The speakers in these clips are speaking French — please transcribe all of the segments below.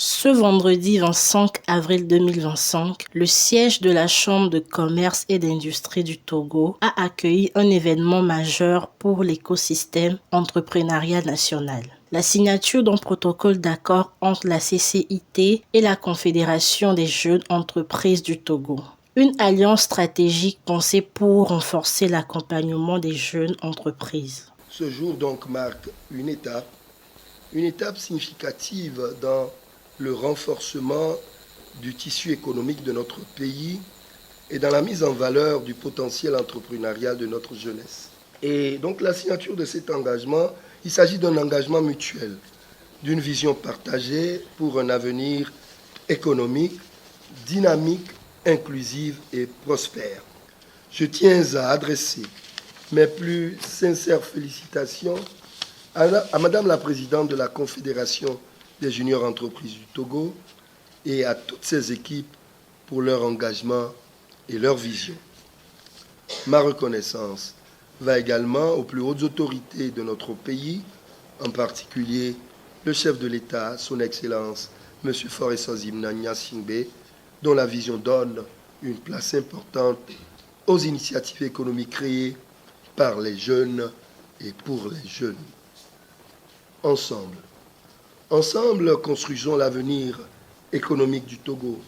Ce vendredi 25 avril 2025, le siège de la Chambre de commerce et d'industrie du Togo a accueilli un événement majeur pour l'écosystème entrepreneurial national. La signature d'un protocole d'accord entre la CCIT et la Confédération des jeunes entreprises du Togo. Une alliance stratégique pensée pour renforcer l'accompagnement des jeunes entreprises. Ce jour donc marque une étape significative dans le renforcement du tissu économique de notre pays et dans la mise en valeur du potentiel entrepreneurial de notre jeunesse. Et donc la signature de cet engagement, il s'agit d'un engagement mutuel, d'une vision partagée pour un avenir économique, dynamique, inclusive et prospère. Je tiens à adresser mes plus sincères félicitations à Madame la Présidente de la Confédération des juniors entreprises du Togo et à toutes ses équipes pour leur engagement et leur vision. Ma reconnaissance va également aux plus hautes autorités de notre pays, en particulier le chef de l'État, son Excellence, M. Faure Sanzimna Gnassingbé, dont la vision donne une place importante aux initiatives économiques créées par les jeunes et pour les jeunes. Ensemble, construisons l'avenir économique du Togo.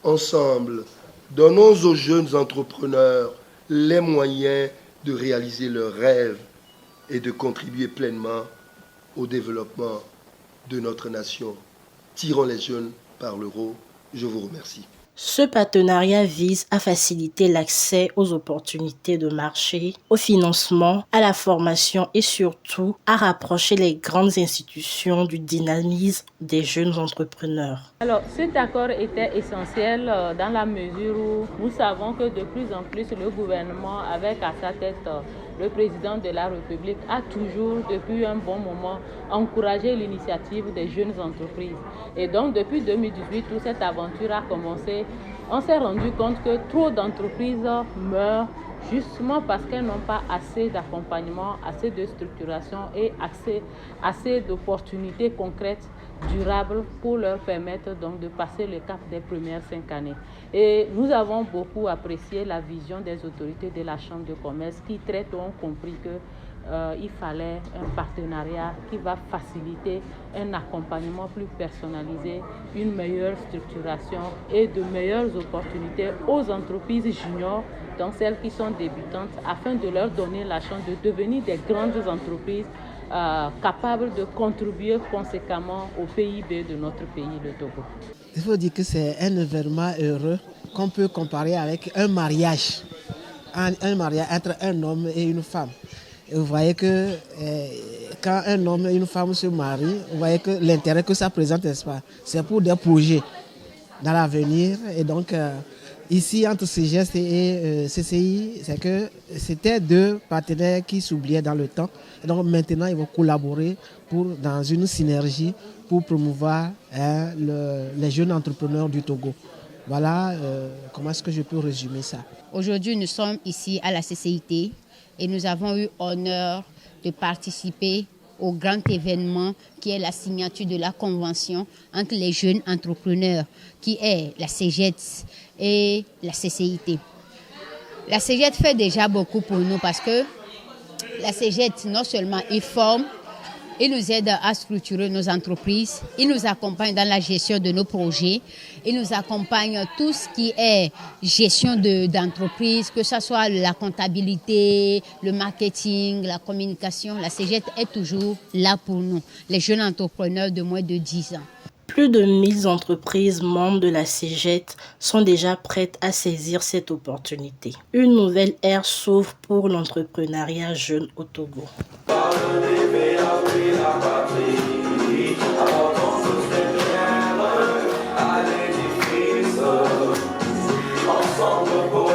Ensemble, donnons aux jeunes entrepreneurs les moyens de réaliser leurs rêves et de contribuer pleinement au développement de notre nation. Tirons les jeunes par le haut. Je vous remercie. Ce partenariat vise à faciliter l'accès aux opportunités de marché, au financement, à la formation et surtout à rapprocher les grandes institutions du dynamisme des jeunes entrepreneurs. Alors, cet accord était essentiel dans la mesure où nous savons que de plus en plus le gouvernement, avec à sa tête le président de la République, a toujours, depuis un bon moment, encouragé l'initiative des jeunes entreprises. Et donc, depuis 2018, où cette aventure a commencé, on s'est rendu compte que trop d'entreprises meurent justement parce qu'elles n'ont pas assez d'accompagnement, assez de structuration et assez d'opportunités concrètes, durables, pour leur permettre donc de passer le cap des premières 5 années. Et nous avons beaucoup apprécié la vision des autorités de la Chambre de commerce qui très tôt ont compris qu'il fallait un partenariat qui va faciliter un accompagnement plus personnalisé, une meilleure structuration et de meilleures opportunités aux entreprises juniors, donc celles qui sont débutantes, afin de leur donner la chance de devenir des grandes entreprises capables de contribuer conséquemment au PIB de notre pays, le Togo. Il faut dire que c'est un événement heureux qu'on peut comparer avec un mariage entre un homme et une femme. Et vous voyez que quand un homme et une femme se marient, vous voyez que l'intérêt que ça présente, n'est-ce pas, c'est pour des projets dans l'avenir. Et donc, ici, entre CGS et CCI, c'est que c'était deux partenaires qui s'oubliaient dans le temps. Et donc, maintenant, ils vont collaborer dans une synergie pour promouvoir les jeunes entrepreneurs du Togo. Voilà comment est-ce que je peux résumer ça. Aujourd'hui, nous sommes ici à la CCIT et nous avons eu l'honneur de participer au grand événement qui est la signature de la convention entre les jeunes entrepreneurs, qui est la CGET et la CCIT. La CGET fait déjà beaucoup pour nous parce que la CGET, non seulement il forme, il nous aide à structurer nos entreprises, il nous accompagne dans la gestion de nos projets, il nous accompagne tout ce qui est gestion d'entreprise, que ce soit la comptabilité, le marketing, la communication. La CGET est toujours là pour nous, les jeunes entrepreneurs de moins de 10 ans. Plus de 1000 entreprises membres de la CGET sont déjà prêtes à saisir cette opportunité. Une nouvelle ère s'ouvre pour l'entrepreneuriat jeune au Togo. Ensemble